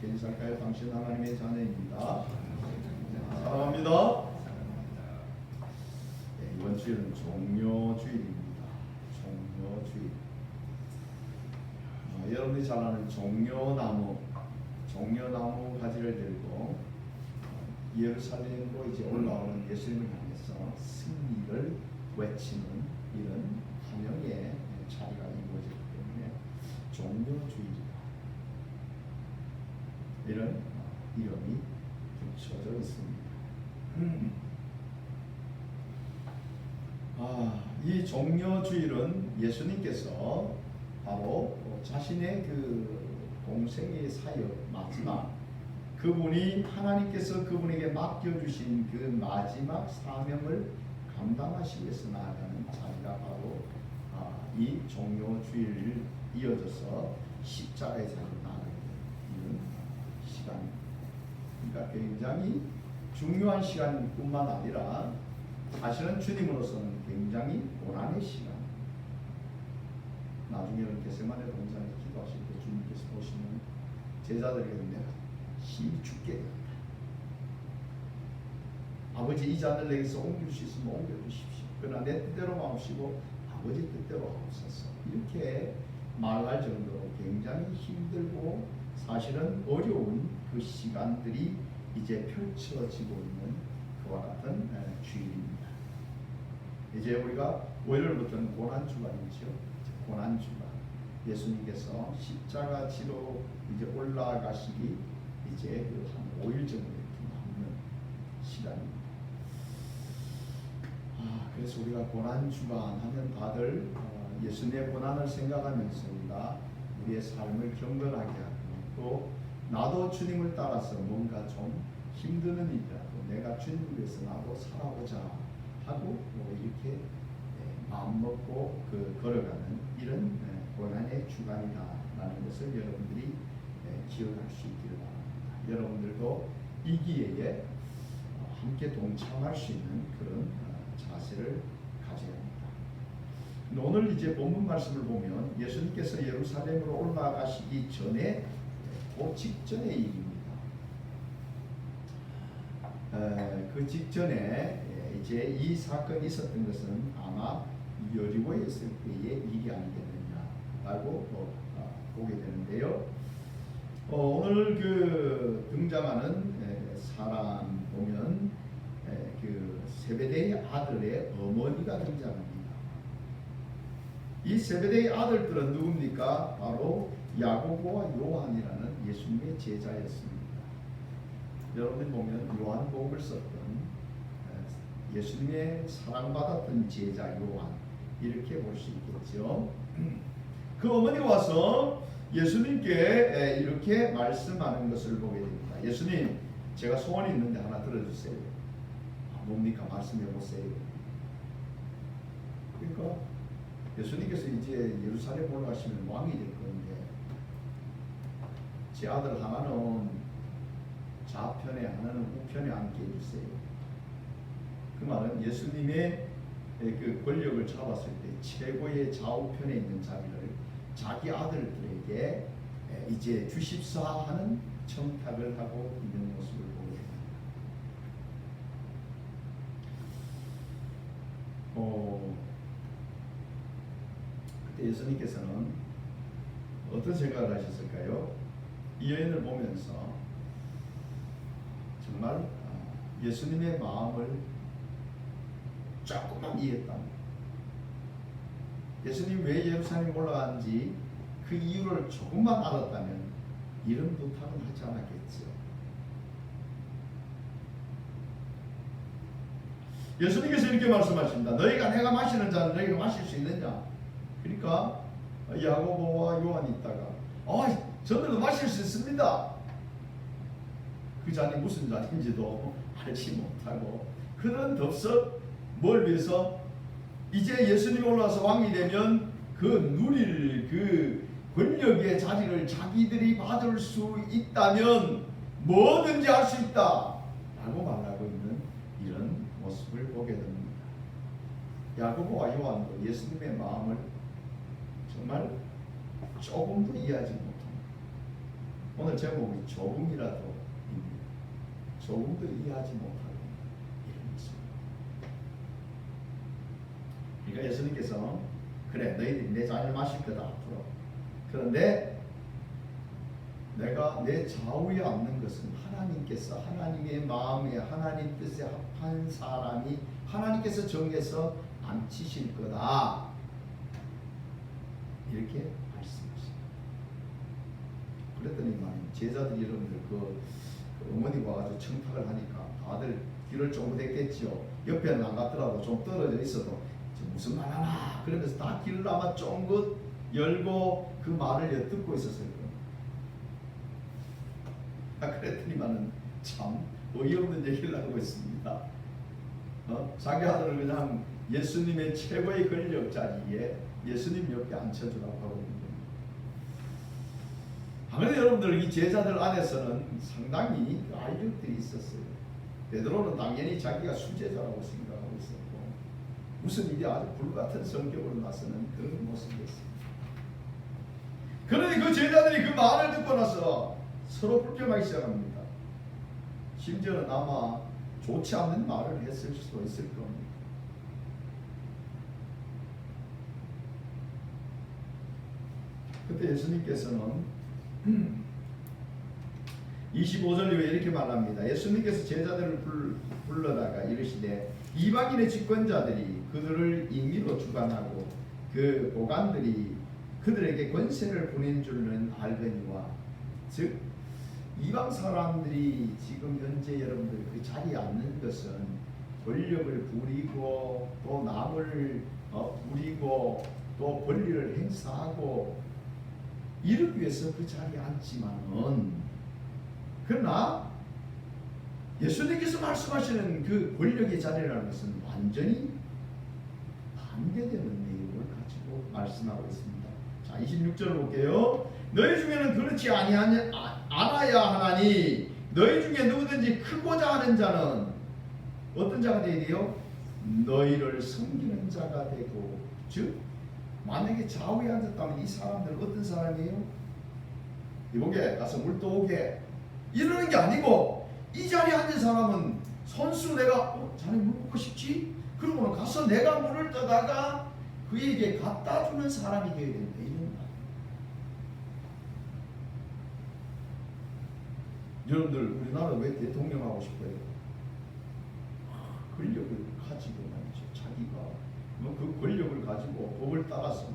함께 인사할까요? 당신 하나님의 자녀입니다. 사랑합니다. 네, 이번 주일은 종려주일입니다. 종려주일. 여러분들이 잘 아는 종려나무 가지를 들고 예루살렘으로 이제 올라오는 예수님을 향해서 승리를 외치는 이런 환영의 자리가 이루어지기 때문에 종려주일이다. 이런 이름이 붙여져 있습니다. 이 종려주일은 예수님께서 바로 자신의 그 공생의 사역 마지막 그분이 하나님께서 그분에게 맡겨주신 그 마지막 사명을 감당하시기 위해서 나아가는 자리가 바로 이 종려주일을 이어져서 십자가의 자리로 나아가는 이런 시간입니다. 그러니까 굉장히 중요한 시간일 뿐만 아니라 사실은 주님으로서는 굉장히 고난의 시간. 나중에는 겟세마네 동산에 기도하실 때 주님께서 보시면 제자들에게 내가 힘이 죽게 된다. 아버지 이 잔을 내게서 옮길 수 있으면 옮겨주십시오. 그러나 내 뜻대로 마옵시고 아버지 뜻대로 하옵소서. 이렇게 말할 정도로 굉장히 힘들고 사실은 어려운 그 시간들이 이제 펼쳐지고 있는 그와 같은 주일입니다. 이제 우리가 월요일부터는 고난주간이죠. 고난주간. 예수님께서 십자가 지로 이제 올라가시기 이제 한 5일 정도 이렇게 남는 시간입니다. 그래서 우리가 고난주간 하면 다들 예수님의 고난을 생각하면서 우리의 삶을 경건하게 하고 또 나도 주님을 따라서 뭔가 좀 힘드는 일이라도 내가 주님을 위해서 나도 살아보자 하고 이렇게 마음먹고 걸어가는 이런 고난의 주간이다라는 것을 여러분들이 기억할 수 있기를 바랍니다. 여러분들도 이 기회에 함께 동참할 수 있는 그런 자세를 가져야 합니다. 오늘 이제 본문 말씀을 보면 예수님께서 예루살렘으로 올라가시기 전에 그 직전의 일입니다. 그 직전에 이제 이 사건이 있었던 것은 아마 여리고에 있을 때의 일이 아니겠느냐라고 보게 되는데요. 오늘 그 등장하는 사람 보면 그 세베대의 아들의 어머니가 등장합니다. 이 세베대의 아들들은 누굽니까? 바로 야고보와 요한이라는 예수님의 제자였습니다. 여러분이 보면 요한복음을 썼던 예수님의 사랑받았던 제자 요한 이렇게 볼 수 있겠죠. 그 어머니가 와서 예수님께 이렇게 말씀하는 것을 보게 됩니다. 예수님, 제가 소원이 있는데 하나 들어주세요. 뭡니까? 말씀해 보세요. 그러니까 예수님께서 이제 예루살렘 올라가시면 왕이 될 건데 제 아들 하나는 좌편에 하나는 우편에 앉게 해주세요. 그 말은 예수님의 그 권력을 잡았을 때 최고의 좌우편에 있는 자리를 자기 아들들에게 이제 주십사 하는 청탁을 하고 있는 모습을 보게 됩니다. 그때 예수님께서는 어떤 생각을 하셨을까요? 이 여인을 보면서 정말 예수님의 마음을 조금만 이해했답니다. 예수님 왜 예루살렘 올라간지 그 이유를 조금만 알았다면 이런 부탁은 하지 않았겠죠. 예수님께서 이렇게 말씀하십니다. 너희가 내가 마시는 잔을 너희가 마실 수 있느냐? 그러니까 야고보와 요한이 있다가 저들도 마실 수 있습니다. 그 잔이 무슨 잔인지도 알지 못하고 그런 덥석 뭘 위해서 이제 예수님이 올라와서 왕이 되면 그 누릴 그 권력의 자리를 자기들이 받을 수 있다면 뭐든지 할 수 있다 라고 말하고 있는 이런 모습을 보게 됩니다. 야고보와 요한도 예수님의 마음을 정말 조금도 이해하지 못합니다. 오늘 제목이 조금이라도 조금도 이해하지 못하고 이런 것입니다. 그러니까 예수님께서 그래 너희들이 내 잔을 마실 거다 앞으로. 그런데 내가 내 좌우에 앉는 것은 하나님께서 하나님의 마음에 하나님 뜻에 합한 사람이 하나님께서 정해서 앉히실 거다. 이렇게 말씀하십니다. 그랬더니 제자들이 여러분들 그 어머니가 와가지고 청탁을 하니까 다들 귀를 쫑긋했겠지요. 옆에는 안 갔더라도 좀 떨어져 있어도 무슨 말 하나 그러면서 다 귀를 아마 쫑긋 열고 그 말을 엿듣고 있었어요. 그랬더니만은 참 어이없는 얘기를 하고 있습니다. 자기 아들을 그냥 예수님의 최고의 권력 자리에 예수님 옆에 앉혀주라고 하고 있는 겁니다. 아무래도 여러분들 이 제자들 안에서는 상당히 알력들이 있었어요. 베드로는 당연히 자기가 수제자라고 생각하고 있었고 무슨 일이 아주 불같은 성격으로 나서는 그런 모습이었습니다. 그러니 그 제자들이 그 말을 듣고 나서 서로 불평하기 시작합니다. 심지어는 아마 좋지 않는 말을 했을 수도 있을 겁니다. 그때 예수님께서는 25절 이후에 이렇게 말합니다. 예수님께서 제자들을 불러다가 이르시되 이방인의 집권자들이 그들을 임의로 주관하고 그 보관들이 그들에게 권세를 보낸 줄은 알거니와 즉 이방 사람들이 지금 현재 여러분들 그 자리에 앉는 것은 권력을 부리고 또 남을 부리고 또 권리를 행사하고 이러기 위해서 그 자리에 앉지만은 그러나 예수님께서 말씀하시는 그 권력의 자리라는 것은 완전히 반대되는 내용을 가지고 말씀하고 있습니다. 자, 26절을 볼게요. 너희 중에는 그렇지 않아야 하나니 너희 중에 누구든지 크고자 하는 자는 어떤 자가 되어야 돼요? 너희를 섬기는 자가 되고 즉 만약에 좌우에 앉았다면 이 사람들은 어떤 사람이에요? 이보게 가서 물 떠오게 이러는 게 아니고 이 자리에 앉은 사람은 선수 내가 자네 물 먹고 싶지? 그러고는 가서 내가 물을 떠다가 그에게 갖다 주는 사람이 되어야 된다. 이런 말. 여러분들 우리나라 왜 대통령 하고 싶어요? 권력을 가지고 말이죠. 자기가 그 권력을 가지고 법을 따라서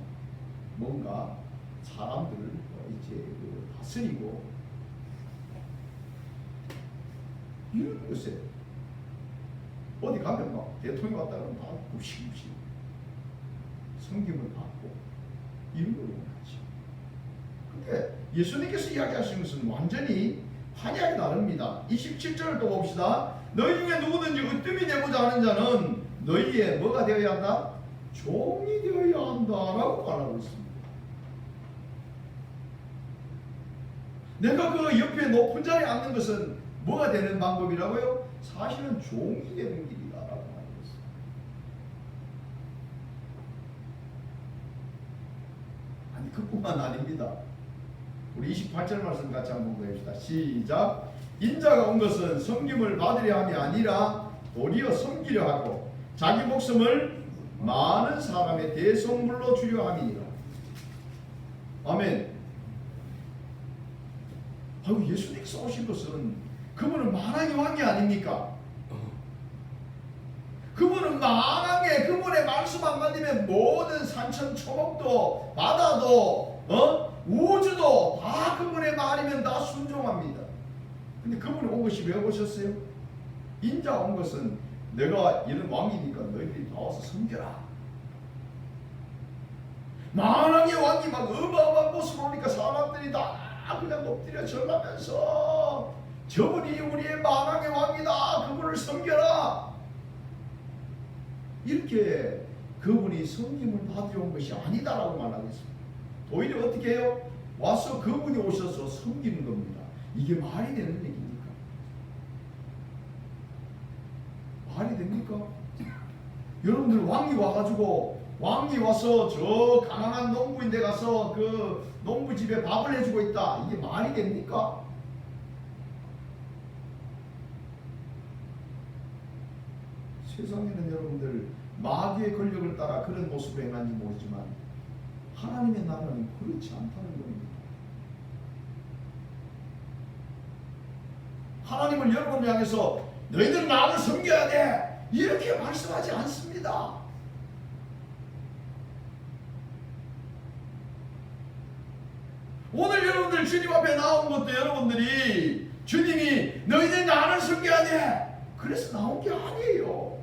뭔가 사람들을 이제 다스리고 이런 것에 어디 가면 막 대통령 왔다 그러면 다 굽시굽시 섬김을 받고 이런 걸 원하지. 근데 예수님께서 이야기하시는 것은 완전히 환약이 다릅니다. 27절을 또 봅시다. 너희 중에 누구든지 으뜸이 되고자 하는 자는 너희의 뭐가 되어야 한다? 종이 되어야 한다라고 말하고 있습니다. 내가 그 옆에 높은 자리에 앉는 것은 뭐가 되는 방법이라고요? 사실은 종이 되는 길이다라고 말하고 있습니다. 아니 그뿐만 아닙니다. 우리 28절 말씀 같이 한번 보십시다. 시작. 인자가 온 것은 섬김을 받으려 함이 아니라 도리어 섬기려 하고 자기 목숨을 많은 사람의 대속물로 주려 함이니라. 아멘. 예수님께서 오신 것은 그분은 만왕의 왕이 아닙니까? 그분은 만왕의 그분의 말씀 한마디면 모든 산천초목도 바다도 우주도 다 그분의 말이면 다 순종합니다. 근데 그분이 온 것이 왜 오셨어요? 인자 온 것은 내가 이런 왕이니까 너희들이 나와서 섬겨라. 만왕의 왕이 막 어마어마한 모습을 오니까 사람들이 다 그냥 엎드려 절하면서 저분이 우리의 만왕의 왕이다. 그분을 섬겨라. 이렇게 그분이 섬김을 받으러 온 것이 아니다라고 말하고 있습니다. 오히려 어떻게 해요? 와서 그분이 오셔서 섬기는 겁니다. 이게 말이 되는 얘기입니까? 말이 됩니까? 여러분들 왕이 와가지고 왕이 와서 저 가난한 농부인데 가서 그 농부집에 밥을 해주고 있다. 이게 말이 됩니까? 세상에는 여러분들 마귀의 권력을 따라 그런 모습을 행하는지 모르지만 하나님의 나라는 그렇지 않다는 겁니다. 하나님은 여러분을 향해서 너희들은 나를 섬겨야 돼 이렇게 말씀하지 않습니다. 오늘 여러분들 주님 앞에 나온 것도 여러분들이 주님이 너희들 나를 섬겨야 돼 그래서 나온 게 아니에요.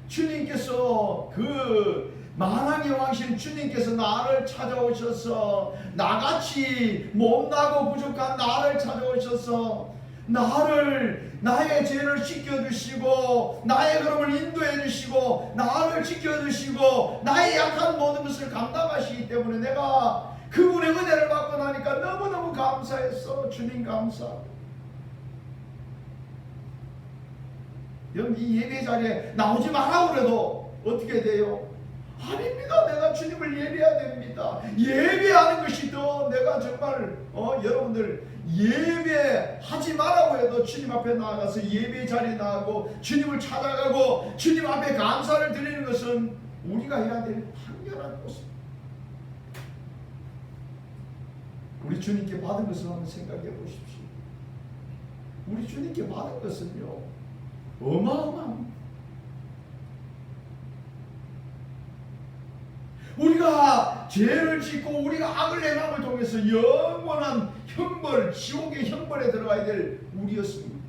주님께서 그 만왕의 왕신 주님께서 나를 찾아오셔서 나같이 못나고 부족한 나를 찾아오셔서 나의 죄를 씻겨주시고 나의 걸음을 인도해 주시고 나를 지켜주시고 나의 약한 모든 것을 감당하시기 때문에 내가 그분의 은혜를 받고 나니까 너무너무 감사했어. 주님 감사하고 여러분 이 예배 자리에 나오지 마라 그래도 어떻게 돼요? 아닙니다. 내가 주님을 예배해야 됩니다. 예배하는 것이 더 내가 정말 여러분들 예배하지 말라고 해도 주님 앞에 나아가서 예배 자리에 나가고 주님을 찾아가고 주님 앞에 감사를 드리는 것은 우리가 해야 될 당연한 것입니다. 우리 주님께 받은 것을 한번 생각해 보십시오. 우리 주님께 받은 것은요 어마어마합니다. 우리가 죄를 짓고 우리가 악을 행함을 통해서 영원한 형벌, 지옥의 형벌에 들어가야 될 우리였습니다.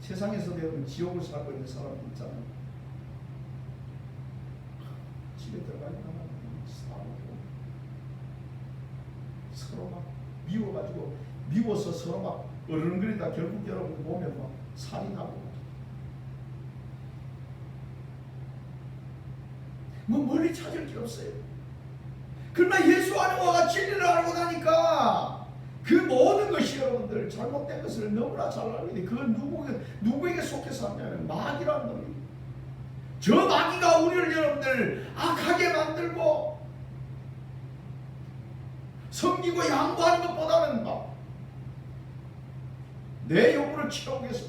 세상에서 배우는 지옥을 살고 있는 사람들 있잖아요. 집에 들어가니까 싸우고 서로 막 미워가지고 미워서 서로 막 어른거리다 결국 여러분 보면 막 살인하고 뭐 멀리 찾을 게 없어요. 그러나 예수 안에와 진리를 알고 나니까 그 모든 것이 여러분들 잘못된 것을 너무나 잘 알고 있는데 그건 누구에게 속해서 하냐면 마귀라는 놈입니다. 저 마귀가 우리를 여러분들 악하게 만들고 섬기고 양보하는 것보다는 막 내 욕구를 채우기 위해서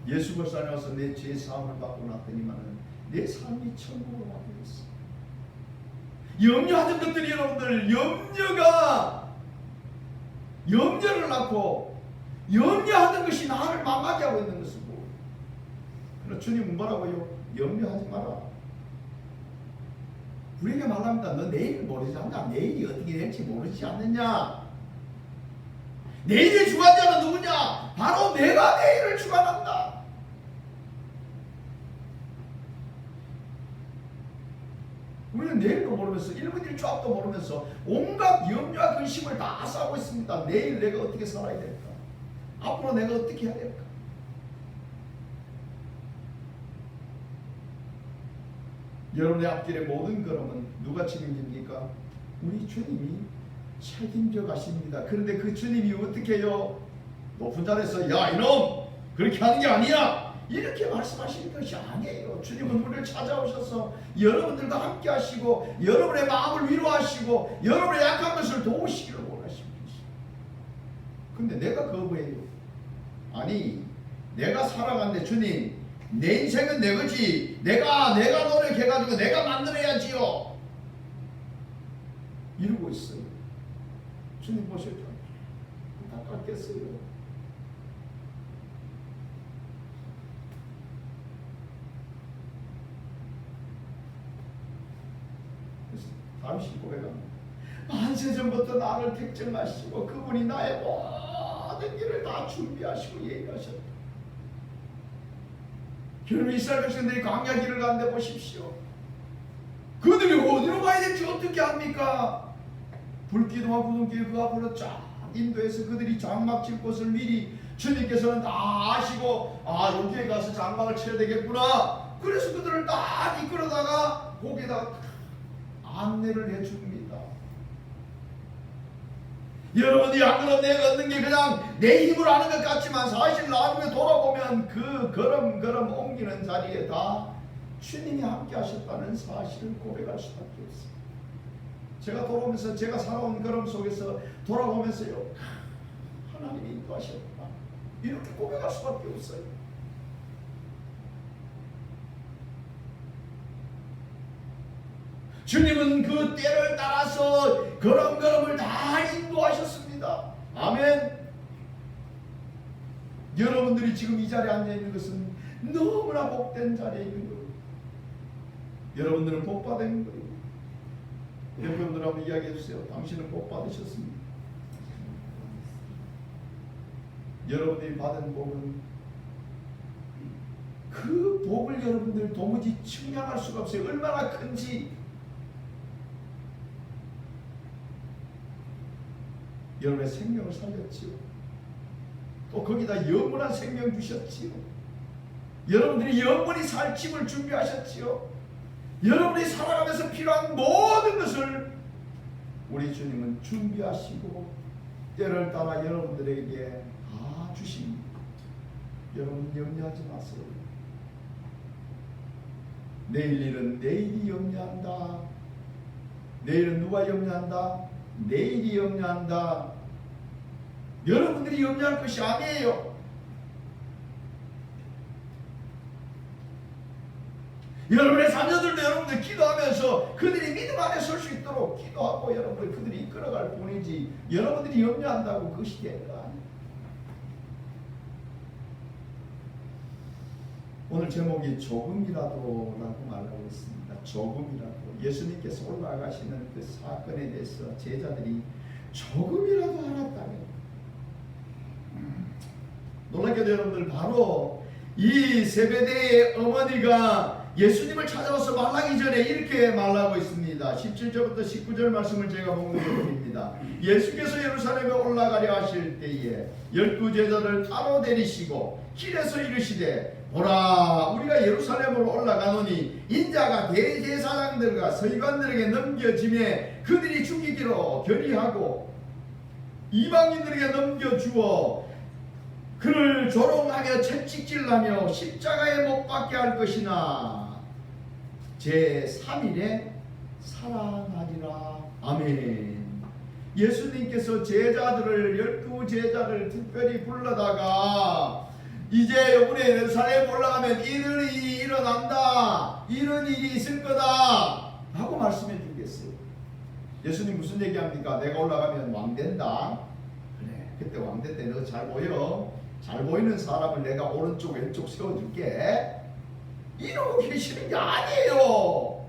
예수 그리스도 안에 와서 내 죄 사함을 받고 났더니만은 내 삶이 천국으로 바뀌었어. 염려하던 것들이 여러분들 염려를 낳고 염려하는 것이 나를 망하게 하고 있는 것이고 그러나 주님은 뭐라고요? 염려하지 마라. 우리에게 말합니다. 너 내일 모르지 않냐? 내일이 어떻게 될지 모르지 않느냐? 내일의 주관자는 누구냐? 바로 내가 내일을 주관한다. 우리는 내일도 모르면서 1분 1초 앞도 모르면서 온갖 염려와 근심을 다 싸고 있습니다. 내일 내가 어떻게 살아야 될까? 앞으로 내가 어떻게 해야 될까? 여러분의 앞길의 모든 걸음은 누가 책임집니까? 우리 주님이 책임져 가십니다. 그런데 그 주님이 어떻게 해요? 높은 자리에서 야 이놈 그렇게 하는 게 아니야 이렇게 말씀하시는 것이 아니에요. 주님은 우리를 찾아오셔서 여러분들과 함께 하시고 여러분의 마음을 위로하시고 여러분의 약한 것을 도우시기를 원하십니다. 근데 내가 거부해요. 아니 내가 살아간데 주님 내 인생은 내 거지 내가 노력해가지고 내가 만들어야지요 이러고 있어요. 주님 보실 때 안타깝겠어요. 그래서 다윗이 고백합니다. 만세전부터 나를 택정하시고 그분이 나의 모든 길을 다 준비하시고 예비하셨다. 여러분 이스라엘 백성들이 광야 길을 가는데 보십시오. 그들이 어디로 가야 될지 어떻게 합니까? 불기둥과 구름길 그 앞으로 쫙 인도해서 그들이 장막 칠 곳을 미리 주님께서는 다 아시고 여기에 가서 장막을 쳐야 되겠구나 그래서 그들을 딱 이끌어다가 거기에다 안내를 해줍니다. 여러분이 안 그럼 내가 얻는 게 그냥 내 힘으로 하는 것 같지만 사실 나중에 돌아보면 그 걸음걸음 옮기는 자리에 다 주님이 함께 하셨다는 사실을 고백할 수밖에 없어요. 제가 돌아오면서 제가 살아온 걸음 속에서 돌아보면서요, 하나님이 인도하셨구나 이렇게 고백할 수밖에 없어요. 주님은 그 때를 따라서 걸음걸음을 다 인도하셨습니다. 아멘. 여러분들이 지금 이 자리에 앉아있는 것은 너무나 복된 자리에 있는 거예요. 여러분들은 복받은 거예요. 여러분들 한번 이야기해 주세요. 당신은 복받으셨습니다. 여러분들이 받은 복은 그 복을 여러분들 도무지 측량할 수가 없어요. 얼마나 큰지. 여러분의 생명을 살렸지요. 또 거기다 영원한 생명 주셨지요. 여러분들이 영원히 살 집을 준비하셨지요. 여러분이 살아가면서 필요한 모든 것을 우리 주님은 준비하시고 때를 따라 여러분들에게 다 주십니다. 여러분 염려하지 마세요. 내일 일은 내일이 염려한다. 내일은 누가 염려한다? 내일이 염려한다. 여러분들이 염려할 것이 아니에요. 여러분의 자녀들도 여러분들 기도하면서 그들이 믿음 안에 설 수 있도록 기도하고 여러분들 그들이 이끌어갈 뿐이지 여러분들이 염려한다고 그것이 되는 거 아니에요. 오늘 제목이 조금이라도라고 말하고 있습니다. 조금이라도. 예수님께서 올라가시는 그 사건에 대해서 제자들이 조금이라도 알았다면 놀랍게도 여러분들 바로 이 세베대의 어머니가 예수님을 찾아와서 말하기 전에 이렇게 말하고 있습니다. 17절부터 19절 말씀을 제가 봉독해드립니다. 예수께서 예루살렘에 올라가려 하실 때에 12제자를 따로 데리시고 길에서 이르시되 보라 우리가 예루살렘으로 올라가노니 인자가 대제사장들과 서기관들에게 넘겨짐에 그들이 죽이기로 결의하고 이방인들에게 넘겨주어 그를 조롱하며 채찍질하며 십자가에 못 박게 할 것이나 제3일에 살아나리라. 아멘. 예수님께서 제자들을 12제자를 특별히 불러다가 이제 이번에 예루살렘 올라가면 이런 일이 일어난다. 이런 일이 있을 거다. 하고 말씀해 주겠어요. 예수님 무슨 얘기합니까? 내가 올라가면 왕 된다. 그래. 그때 왕 될 때 너 잘 보여. 잘 보이는 사람을 내가 오른쪽 왼쪽 세워줄게. 이러고 계시는 게 아니에요.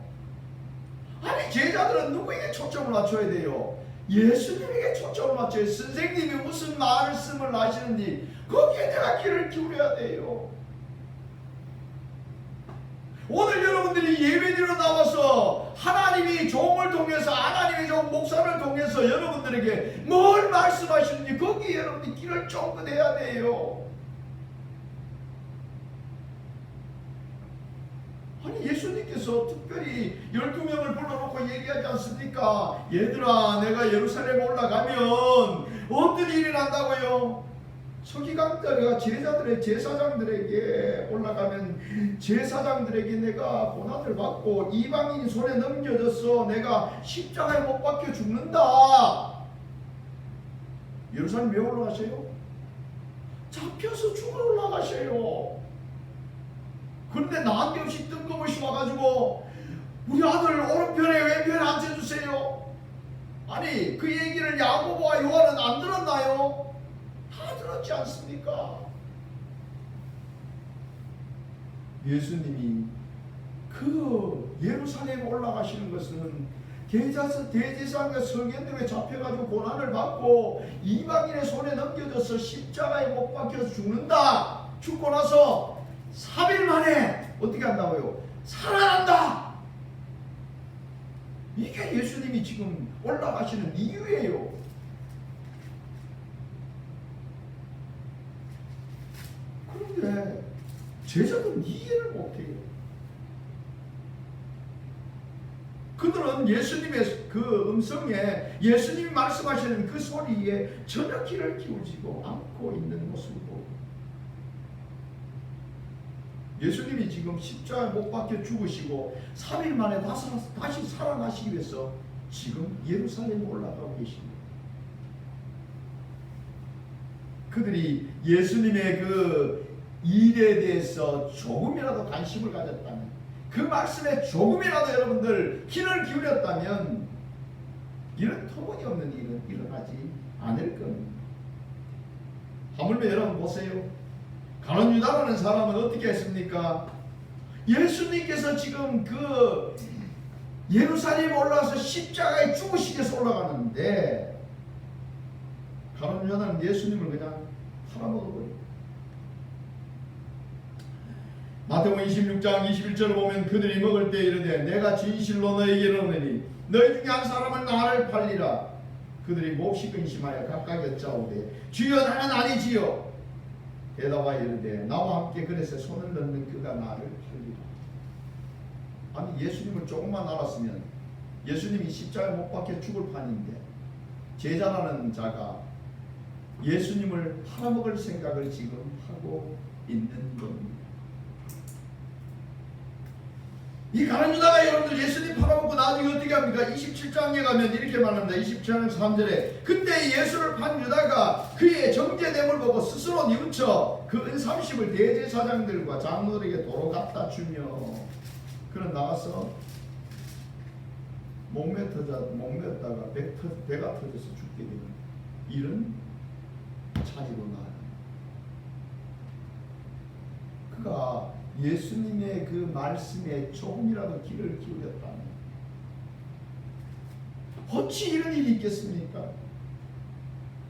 아니 제자들은 누구에게 초점을 맞춰야 돼요? 예수님에게 초점을 맞춰요. 선생님이 무슨 말씀을 하시는지 거기에 내가 귀를 기울여야 돼요. 오늘 여러분들이 예배드리러 나와서 하나님이 종을 통해서 하나님의 종 목사를 통해서 여러분들에게 뭘 말씀하시는지 거기에 여러분이 귀를 쫑긋해야 돼요. 아니 예수님께서 특별히 12명을 불러놓고 얘기하지 않습니까? 얘들아 내가 예루살렘 올라가면 어떤 일이 난다고요? 서기관들과 제자들의 제사장들에게 올라가면 제사장들에게 내가 고난을 받고 이방인 손에 넘겨져서 내가 십자가에 못 박혀 죽는다. 예루살렘 왜 올라가세요? 잡혀서 죽으러 올라가세요. 그런데 난데없이 뜬금없이 와가지고 우리 아들 오른편에 왼편에 앉혀주세요. 아니 그 얘기를 야고보와 요한은 안 들었나요? 다 들었지 않습니까? 예수님이 그 예루살렘에 올라가시는 것은 대제사장과 서기관들에 잡혀가지고 고난을 받고 이방인의 손에 넘겨져서 십자가에 못 박혀서 죽는다. 죽고 나서 3일 만에 어떻게 한다고요? 살아난다. 이게 예수님이 지금 올라가시는 이유예요. 그런데 제자들은 이해를 못해요. 그들은 예수님의 그 음성에, 예수님이 말씀하시는 그 소리에 전혀 귀를 기울이고 않고 있는 모습을 보고, 예수님이 지금 십자가에 못 박혀 죽으시고 3일 만에 다시 살아나시기 위해서 지금 예루살렘에 올라가고 계십니다. 그들이 예수님의 그 일에 대해서 조금이라도 관심을 가졌다면, 그 말씀에 조금이라도 여러분들 귀를 기울였다면 이런 터무니없는 일은 일어나지 않을 겁니다. 하물며 여러분 보세요. 가룟 유다라는 사람은 어떻게 했습니까? 예수님께서 지금 그 예루살렘에 올라와서 십자가에 죽으시기 위해서 올라가는데, 가룟 유다는 예수님을 그냥 팔아먹어버려요. 마태복음 26장 21절을 보면 그들이 먹을 때 이르되 내가 진실로 너에게 이르노니 너희 중에 한 사람은 나를 팔리라. 그들이 몹시 근심하여 각각 여짜오되 주여 나는 아니지요. 대답하여 이르되 나와 함께 그릇에 손을 넣는 그가 나를 팔리라. 아니, 예수님을 조금만 알았으면 예수님이 십자가에 못 박혀 죽을 판인데 제자라는 자가 예수님을 팔아먹을 생각을 지금 하고 있는 겁니다. 이 가룟 유다가 여러분들 예수님 팔아먹고 나중에 어떻게 합니까? 27장에 가면 이렇게 말합니다. 27장 3절에 그때 예수를 판 유다가 그의 정죄됨을 보고 스스로 뉘우쳐 그 은 30을 대제사장들과 장로들에게 도로 갖다 주며 그는 나가서 목매었다가 배가 터져서 죽게 되는 이런 차지로 나아요. 그가 예수님의 그 말씀에 조금이라도 귀를 기울였다면 어찌 이런 일이 있겠습니까?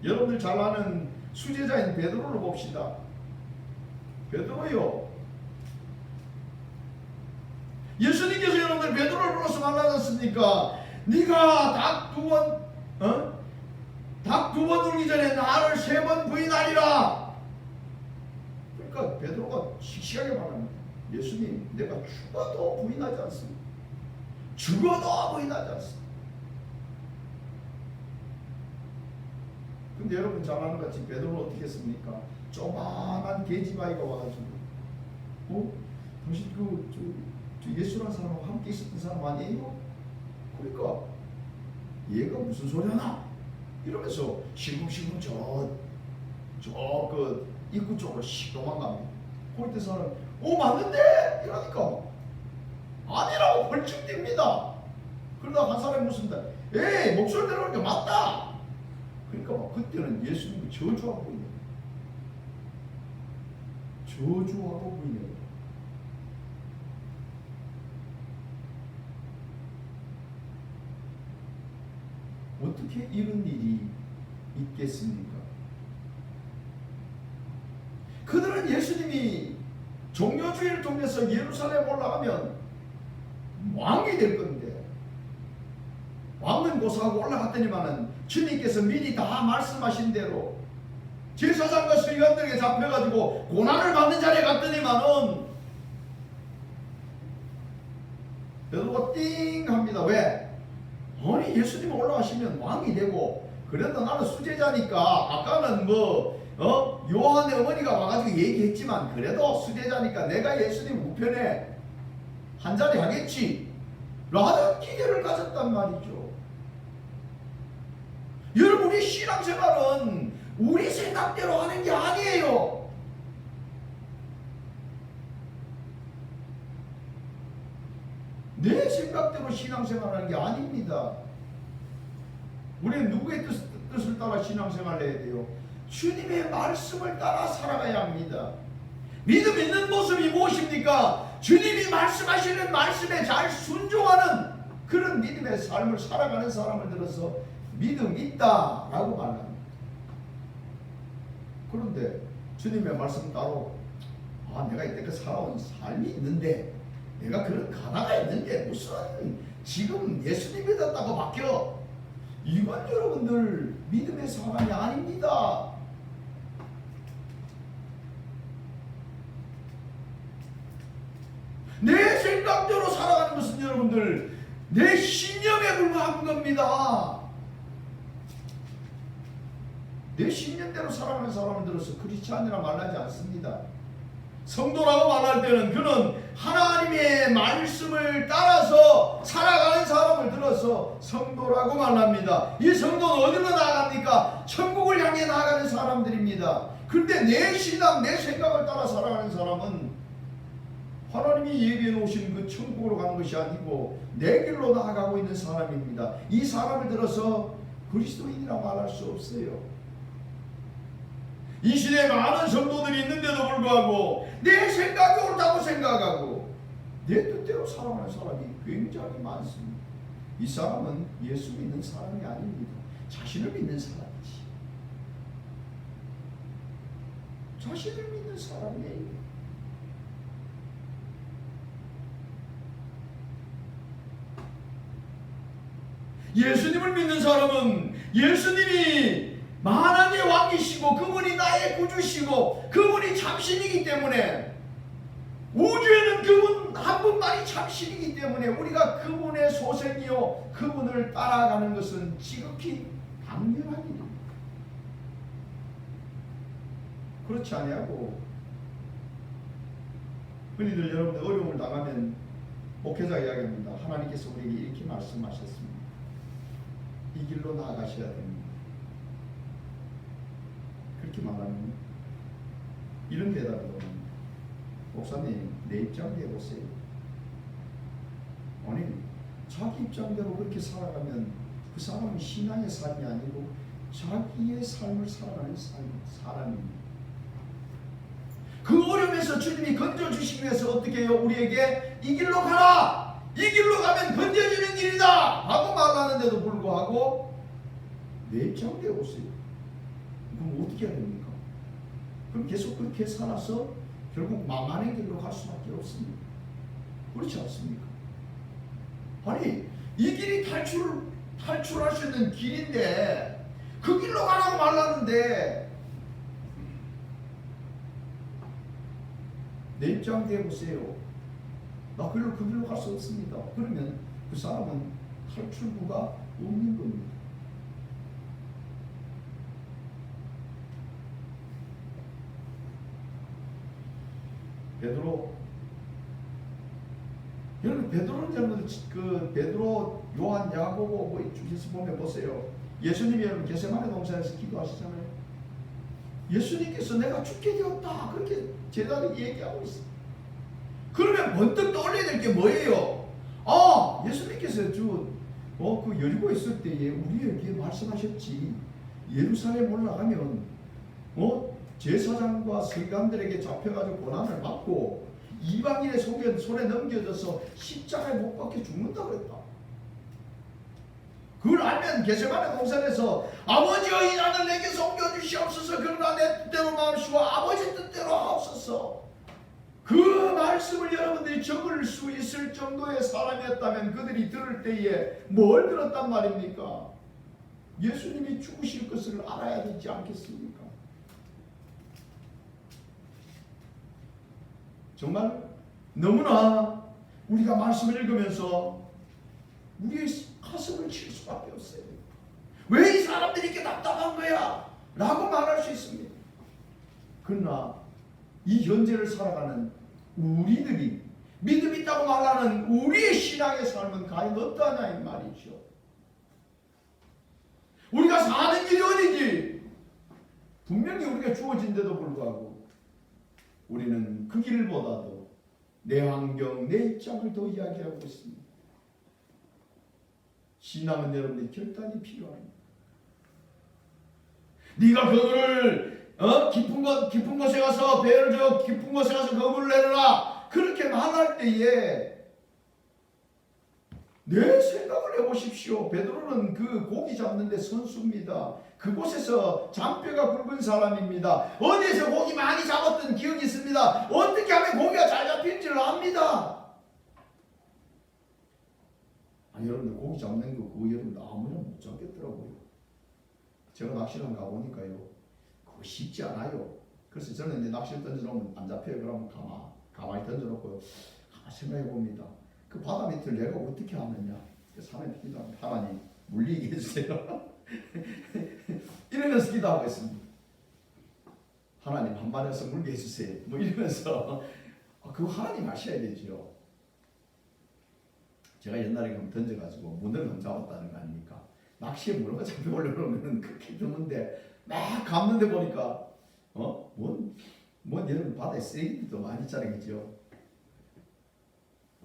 여러분들 잘 아는 수제자인 베드로를 봅시다. 베드로요, 예수님께서 여러분들 베드로를 불러서 말하셨습니까? 네가 닭 두 번 울기 전에 나를 3번 부인하리라. 그러니까 베드로가 씩씩하게 말합니다. 예수님, 내가 죽어도 부인하지 않습니다. 죽어도 부인하지 않습니다. 근데 여러분 잘 아는 같이 베드로는 어떻게 했습니까? 조만한 계집아이가 와가지고 당신 저 예수라는 사람하고 함께 있었던 사람 아니에요? 그러니까 얘가 무슨 소리 하나? 이러면서 실금실금 그 입구 쪽으로 씩 도망갑니다. 그때 사람 맞는데? 이러니까 아니라고 벌칙 띱니다. 그러다 한 사람이 묻습니다. 에이, 목소리 내려오니까 맞다. 그러니까 막 그때는 예수님을 저주하고 있는, 저주하고 있는. 어떻게 이런 일이 있겠습니까? 그들은 예수님이 종려주의를 통해서 예루살렘 올라가면 왕이 될 건데, 왕은 고사하고 올라갔더니만은 주님께서 미리 다 말씀하신 대로 제사장과 서기관들에게 잡혀가지고 고난을 받는 자리에 갔더니만은 베드로가 띵 합니다. 왜? 아니, 예수님 올라가시면 왕이 되고, 그래도 나는 수제자니까, 아까는 요한의 어머니가 와가지고 얘기했지만 그래도 수제자니까 내가 예수님 우편에 한자리 하겠지 라는 기대를 가졌단 말이죠. 여러분, 우리 신앙생활은 우리 생각대로 하는 게 아니에요. 내 생각대로 신앙생활하는 게 아닙니다. 우리는 누구의 뜻을 따라 신앙생활을 해야 돼요? 주님의 말씀을 따라 살아가야 합니다. 믿음 있는 모습이 무엇입니까? 주님이 말씀하시는 말씀에 잘 순종하는 그런 믿음의 삶을 살아가는 사람을 들어서 믿음 있다라고 말합니다. 그런데 주님의 말씀 따로 내가 이때까지 살아온 삶이 있는데, 내가 그런 가다가 있는데 무슨 지금 예수님 믿었다고 바뀌어? 이건 여러분들 믿음의 사람이 아닙니다. 내 생각대로 살아가는 것은 여러분들 내 신념에 불과한 겁니다. 내 신념대로 살아가는 사람을 들어서 크리스찬이라 말하지 않습니다. 성도라고 말할 때는 그는 하나님의 말씀을 따라서 살아가는 사람을 들어서 성도라고 말합니다. 이 성도는 어디로 나아갑니까? 천국을 향해 나아가는 사람들입니다. 그런데 내 신앙, 내 생각을 따라 살아가는 사람은 하나님이 예비해 놓으신 그 천국으로 가는 것이 아니고 내 길로 나아가고 있는 사람입니다. 이 사람을 들어서 그리스도인이라고 말할 수 없어요. 이 시대에 많은 성도들이 있는데도 불구하고 내 생각이 옳다고 생각하고 내 뜻대로 살아가는 사람이 굉장히 많습니다. 이 사람은 예수 믿는 사람이 아닙니다. 자신을 믿는 사람이지. 자신을 믿는 사람이에요. 예수님을 믿는 사람은 예수님이 만왕의 왕이시고 그분이 나의 구주시고 그분이 참신이기 때문에 우주에는 그분 한 분만이 참신이기 때문에 우리가 그분의 소생이요 그분을 따라가는 것은 지극히 당연한 일입니다. 그렇지 아니하고 흔히들 여러분들 어려움을 당하면 목회자가 이야기합니다. 하나님께서 우리에게 이렇게 말씀하셨습니다. 이 길로 나아가셔야 됩니다. 그렇게 말하면 이런 대답을 합니다. 목사님, 내 입장을 해보세요. 아니, 자기 입장대로 그렇게 살아가면 그 사람은 신앙의 삶이 아니고 자기의 삶을 살아가는 사람입니다. 그 어려움에서 주님이 건져주시기 위해서 어떻게 해요? 우리에게 이 길로 가라! 이 길로 가면 건져지는 길이다! 하고 말하는데도 불구하고 내 입장을 해보세요. 그럼 어떻게 해야 됩니까? 그럼 계속 그렇게 살아서 결국 만만한 길로 갈 수밖에 없습니다. 그렇지 않습니까? 아니, 이 길이 탈출할 수 있는 길인데 그 길로 가라고 말하는데 내 입장 대해보세요. 나 그 길로 갈 수 없습니다. 그러면 그 사람은 탈출구가 없는 겁니다. 여러분 베드로는 여러분 그 베드로, 요한, 야고보 뭐 주께서 보면 보세요. 예수님이 여러분 겟세마네 동산에서 기도하시잖아요. 예수님께서 내가 죽게 되었다 그렇게 제자들이 얘기하고 있어요. 그러면 번뜩 떠올려야 될 게 뭐예요? 아, 예수님께서 그 여리고 있을 때에 우리에게 말씀하셨지. 예루살렘 올라가면 제사장과 서기관들에게 잡혀가지고 고난을 받고 이방인의 손에 넘겨져서 십자가에 못 박혀 죽는다 그랬다. 그걸 알면 겟세마네 동산에서 아버지여 이 잔을 내게 옮겨주시옵소서. 그러나 내 뜻대로 마옵시고 아버지 뜻대로 하옵소서. 그 말씀을 여러분들이 적을 수 있을 정도의 사람이었다면 그들이 들을 때에 뭘 들었단 말입니까? 예수님이 죽으실 것을 알아야 되지 않겠습니까? 정말 너무나 우리가 말씀을 읽으면서 우리의 가슴을 칠 수밖에 없어요. 왜 이 사람들이 이렇게 답답한 거야? 라고 말할 수 있습니다. 그러나 이 현재를 살아가는 우리들이 믿음 있다고 말하는 우리의 신앙의 삶은 과연 어떠하냐 이 말이죠. 우리가 사는 길이 어디지? 분명히 우리가 주어진데도 불구하고 우리는 그 길보다도 내 환경, 내 입장을 더 이야기하고 있습니다. 신앙은 여러분의 결단이 필요합니다. 네가 그거를 깊은 곳에 가서 배를 저 깊은 곳에 가서 거물을 내려라 그렇게 말할 때에 내 생각을 해보십시오. 베드로는 그 고기 잡는데 선수입니다. 그곳에서 잔뼈가 굵은 사람입니다. 어디에서 고기 많이 잡았던 기억이 있습니다. 어떻게 하면 고기가 잘 잡힐지를 압니다. 여러분들 고기 잡는 거 그거 여러분들 아무나 못 잡겠더라고요. 제가 낚시를 가보니까요 그거 쉽지 않아요. 그래서 저는 이제 낚시를 던져놓으면 안 잡혀요. 그러면 가만히 던져놓고 가만히 생각해 봅니다. 그 바다 밑을 내가 어떻게 하느냐. 그래서 하나님 기도합니다. 하나님 물리게 해주세요. 이러면서 기도하고 있습니다. 하나님 한반에서 물게 해주세요. 뭐 이러면서 그거 하나님 아셔야 되죠. 제가 옛날에 그럼 던져가지고 문어를 좀 잡았다는 거 아닙니까? 낚시에 문어가 잡혀오려면 그렇게 주는데 막 감는데 보니까 뭔 여러분 바다에 쓰레기도 많이 자라겠죠.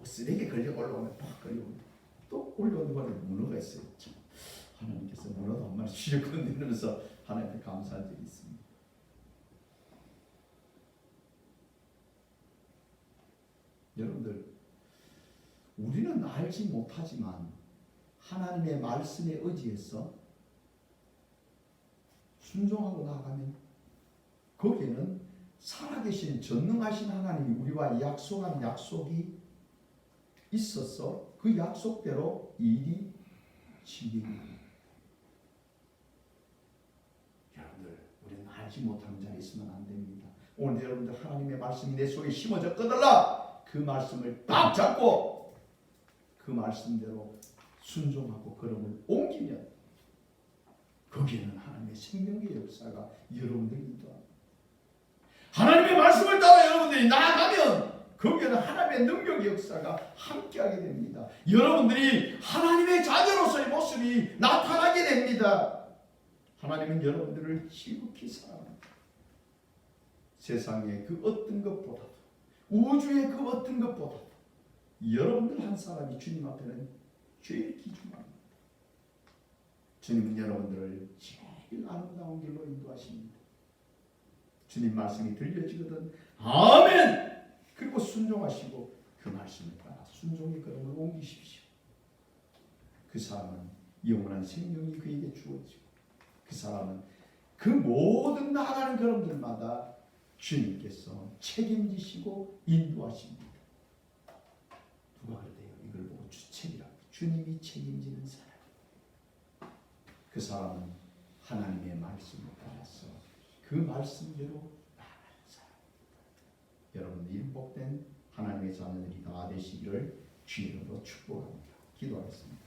쓰레기 걸려 올라오면 팍 걸려오면 또 올라오는 거에 문어가 있어요. 참, 하나님께서 문어도 한 마리 주셨거든요. 이러면서 하나님께 감사한 적이 있습니다. 여러분들, 우리는 알지 못하지만 하나님의 말씀에 의지해서 순종하고 나가면 거기에는 살아계신 전능하신 하나님이 우리와 약속한 약속이 있어서 그 약속대로 일이 진행됩니다. 여러분들, 우리는 알지 못하는 자리에 있으면 안 됩니다. 오늘 여러분들 하나님의 말씀이 내 속에 심어졌거들라 그 말씀을 딱 잡고 그 말씀대로 순종하고 걸음을 옮기면 거기에는 하나님의 생명의 역사가 여러분들이 인도합니다. 하나님의 말씀을 따라 여러분들이 나아가면 거기에는 하나님의 능력의 역사가 함께하게 됩니다. 여러분들이 하나님의 자녀로서의 모습이 나타나게 됩니다. 하나님은 여러분들을 지극히 사랑합니다. 세상의 그 어떤 것보다도 우주의 그 어떤 것보다도 여러분들 한 사람이 주님 앞에는 제일 귀중합니다. 주님은 여러분들을 제일 아름다운 길로 인도하십니다. 주님 말씀이 들려지거든 아멘! 그리고 순종하시고 그 말씀을 따라 순종의 걸음을 옮기십시오. 그 사람은 영원한 생명이 그에게 주어지고 그 사람은 그 모든 나아가는 걸음들마다 주님께서 책임지시고 인도하십니다. 누가 그러대요? 이걸 보고 주책이라고. 주님이 책임지는 사람. 그 사람은 하나님의 말씀을 따라서 그 말씀대로 나아가는 사람입니다. 여러분들 복된 하나님의 자녀들이 다 되시기를 주님으로 축복합니다. 기도하겠습니다.